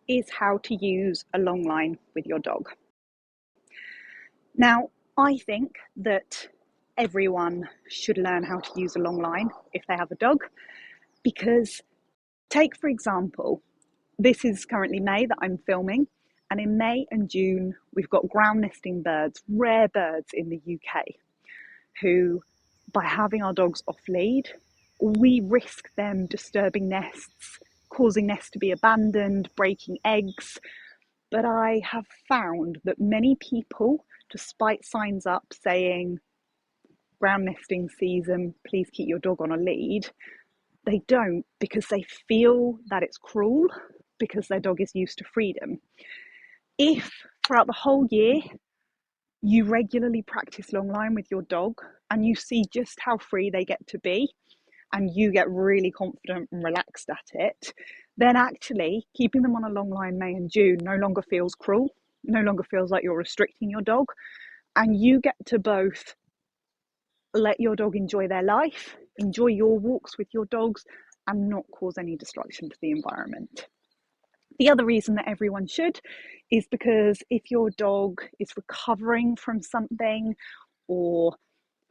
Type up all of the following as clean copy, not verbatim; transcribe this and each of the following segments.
is how to use a long line with your dog. Now, I think that everyone should learn how to use a long line if they have a dog, because take, for example, this is currently May that I'm filming, and in May and June, we've got ground nesting birds, rare birds in the UK, who, by having our dogs off lead, we risk them disturbing nests, causing nests to be abandoned, breaking eggs. But I have found that many people, despite signs up saying ground nesting season, please keep your dog on a lead, they don't, because they feel that it's cruel because their dog is used to freedom. If throughout the whole year you regularly practice longline with your dog and you see just how free they get to be, and you get really confident and relaxed at it, then actually keeping them on a long line May and June no longer feels cruel, no longer feels like you're restricting your dog, and you get to both let your dog enjoy their life, enjoy your walks with your dogs, and not cause any destruction to the environment. The other reason that everyone should is because if your dog is recovering from something or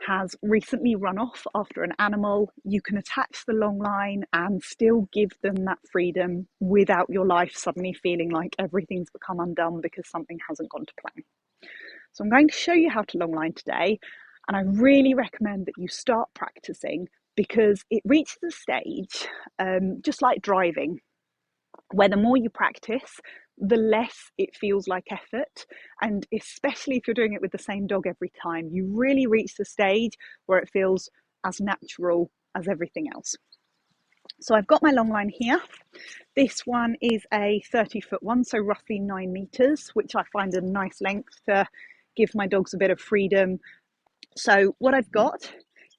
has recently run off after an animal, you can attach the long line and still give them that freedom without your life suddenly feeling like everything's become undone because something hasn't gone to plan. So I'm going to show you how to long line today, and I really recommend that you start practicing, because it reaches a stage, just like driving, where the more you practice, the less it feels like effort. And especially if you're doing it with the same dog every time, you really reach the stage where it feels as natural as everything else. So I've got my long line here. This one is a 30-foot one, so roughly 9 meters, which I find a nice length to give my dogs a bit of freedom. So what I've got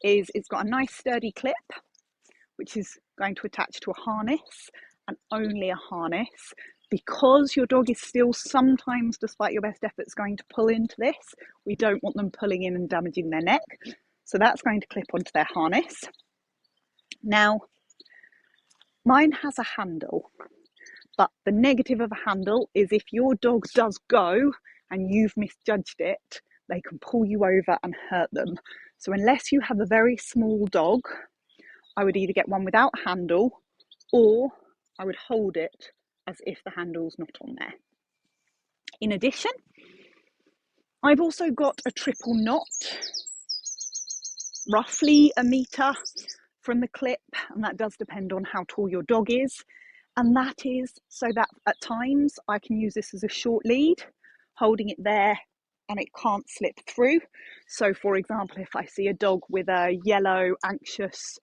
is it's got a nice sturdy clip, which is going to attach to a harness, and only a harness, because your dog is still sometimes, despite your best efforts, going to pull into this. We don't want them pulling in and damaging their neck. So that's going to clip onto their harness. Now, mine has a handle, but the negative of a handle is if your dog does go and you've misjudged it, they can pull you over and hurt them. So unless you have a very small dog, I would either get one without handle, or I would hold it as if the handle's not on there. In addition, I've also got a triple knot, roughly a meter from the clip, and that does depend on how tall your dog is. And that is so that at times I can use this as a short lead, holding it there and it can't slip through. So for example, if I see a dog with a yellow, anxious,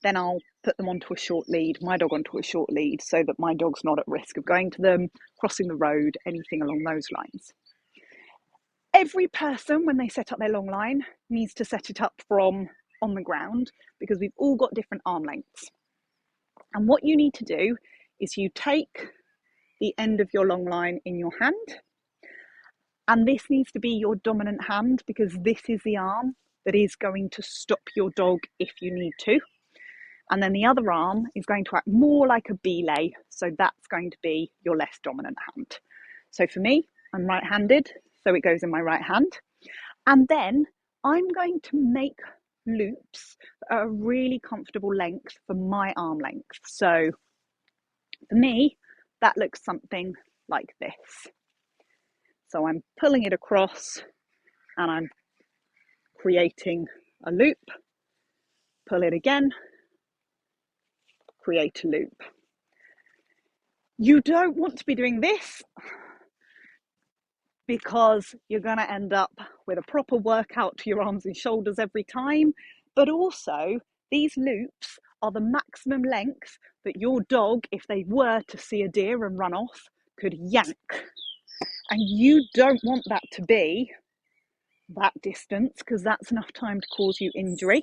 then I'll put them onto a short lead, my dog onto a short lead, so that my dog's not at risk of going to them, crossing the road, anything along those lines. Every person, when they set up their long line, needs to set it up from on the ground, because we've all got different arm lengths. And what you need to do is you take the end of your long line in your hand, and this needs to be your dominant hand, because this is the arm that is going to stop your dog if you need to. And then the other arm is going to act more like a belay, so that's going to be your less dominant hand. So for me, I'm right-handed, so it goes in my right hand. And then I'm going to make loops that are a really comfortable length for my arm length. So for me, that looks something like this. So I'm pulling it across and I'm creating a loop, pull it again, create a loop. You don't want to be doing this, because you're going to end up with a proper workout to your arms and shoulders every time. But also, these loops are the maximum length that your dog, if they were to see a deer and run off, could yank. And you don't want that to be that distance, because that's enough time to cause you injury.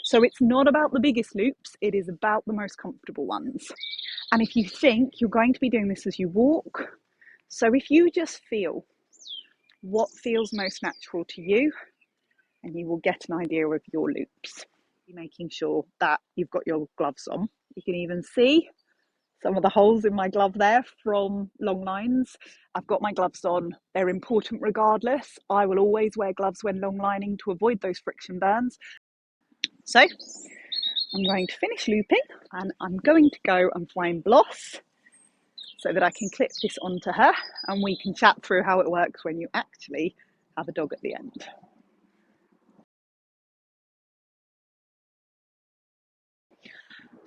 So it's not about the biggest loops, it is about the most comfortable ones. And if you think you're going to be doing this as you walk, so if you just feel what feels most natural to you, and you will get an idea of your loops. Making sure that you've got your gloves on. You can even see some of the holes in my glove there from long lines. I've got my gloves on. They're important regardless. I will always wear gloves when long lining to avoid those friction burns. So I'm going to finish looping and I'm going to go and find Bloss so that I can clip this onto her and we can chat through how it works when you actually have a dog at the end.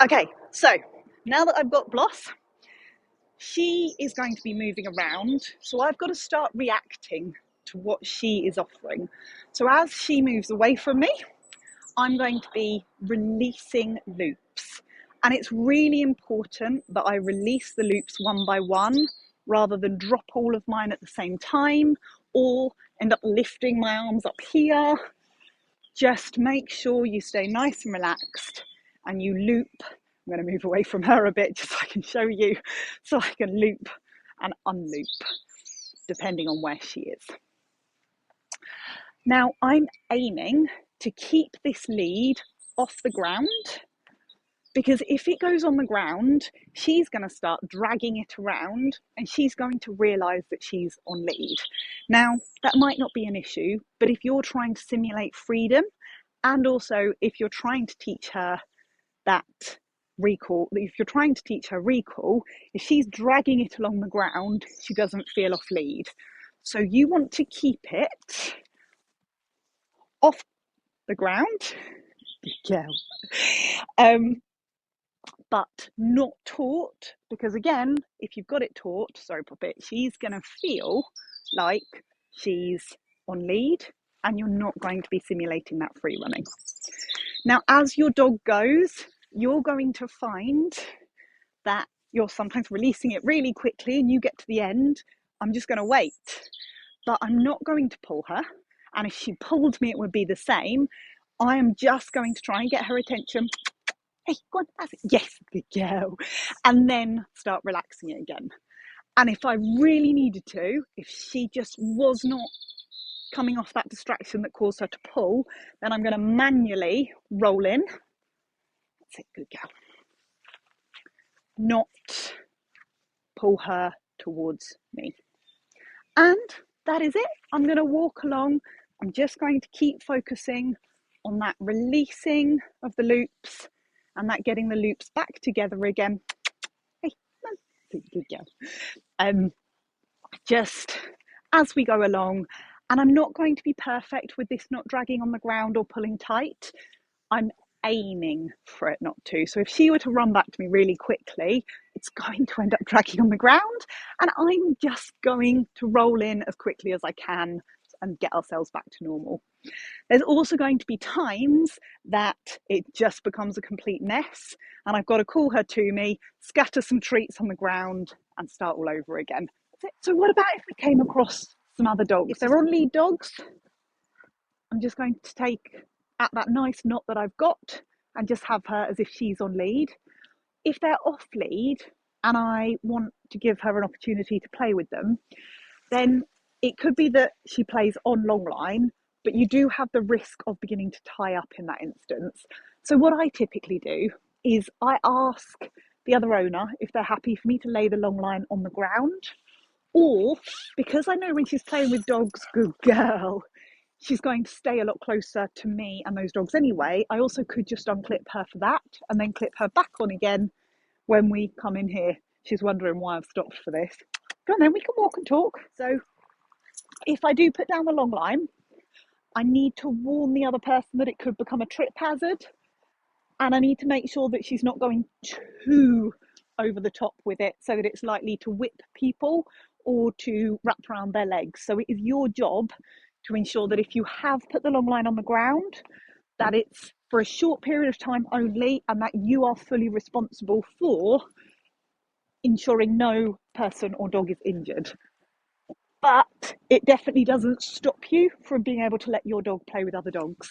Okay, so now that I've got Bloss, she is going to be moving around, so I've got to start reacting to what she is offering. So as she moves away from me, I'm going to be releasing loops. And it's really important that I release the loops one by one rather than drop all of mine at the same time or end up lifting my arms up here. Just make sure you stay nice and relaxed and you loop. I'm going to move away from her a bit just so I can show you, so I can loop and unloop depending on where she is. Now I'm aiming to keep this lead off the ground, because if it goes on the ground, she's going to start dragging it around and she's going to realise that she's on lead. Now, that might not be an issue, but if you're trying to simulate freedom, and also if you're trying to teach her that recall, if you're trying to teach her recall, if she's dragging it along the ground, she doesn't feel off lead. So you want to keep it off the ground. Yeah. But not taut, because again, if you've got it taut, sorry puppet, she's going to feel like she's on lead and you're not going to be simulating that free running. Now, as your dog goes, you're going to find that you're sometimes releasing it really quickly and you get to the end, I'm just going to wait, but I'm not going to pull her. And if she pulled me, it would be the same. I am just going to try and get her attention. Hey, go on, that's it. Yes, good girl. And then start relaxing it again. And if I really needed to, if she just was not coming off that distraction that caused her to pull, then I'm going to manually roll in. That's it, good girl. Not pull her towards me. And that is it. I'm going to walk along. I'm just going to keep focusing on that releasing of the loops and that getting the loops back together again. Hey, good girl. Just as we go along, and I'm not going to be perfect with this not dragging on the ground or pulling tight. I'm aiming for it not to. So if she were to run back to me really quickly, it's going to end up dragging on the ground, and I'm just going to roll in as quickly as I can and get ourselves back to normal. There's also going to be times that it just becomes a complete mess and I've got to call her to me, scatter some treats on the ground and start all over again. So what about if we came across some other dogs? If they're on lead dogs, I'm just going to take at that nice knot that I've got and just have her as if she's on lead. If they're off lead and I want to give her an opportunity to play with them, then it could be that she plays on long line, but you do have the risk of beginning to tie up in that instance. So what I typically do is I ask the other owner if they're happy for me to lay the long line on the ground, or because I know when she's playing with dogs, good girl, she's going to stay a lot closer to me and those dogs anyway, I also could just unclip her for that and then clip her back on again when we come in here. She's wondering why I've stopped for this. Go on then, we can walk and talk. So if I do put down the long line, I need to warn the other person that it could become a trip hazard. And I need to make sure that she's not going too over the top with it so that it's likely to whip people or to wrap around their legs. So it is your job to ensure that if you have put the long line on the ground, that it's for a short period of time only and that you are fully responsible for ensuring no person or dog is injured. But it definitely doesn't stop you from being able to let your dog play with other dogs.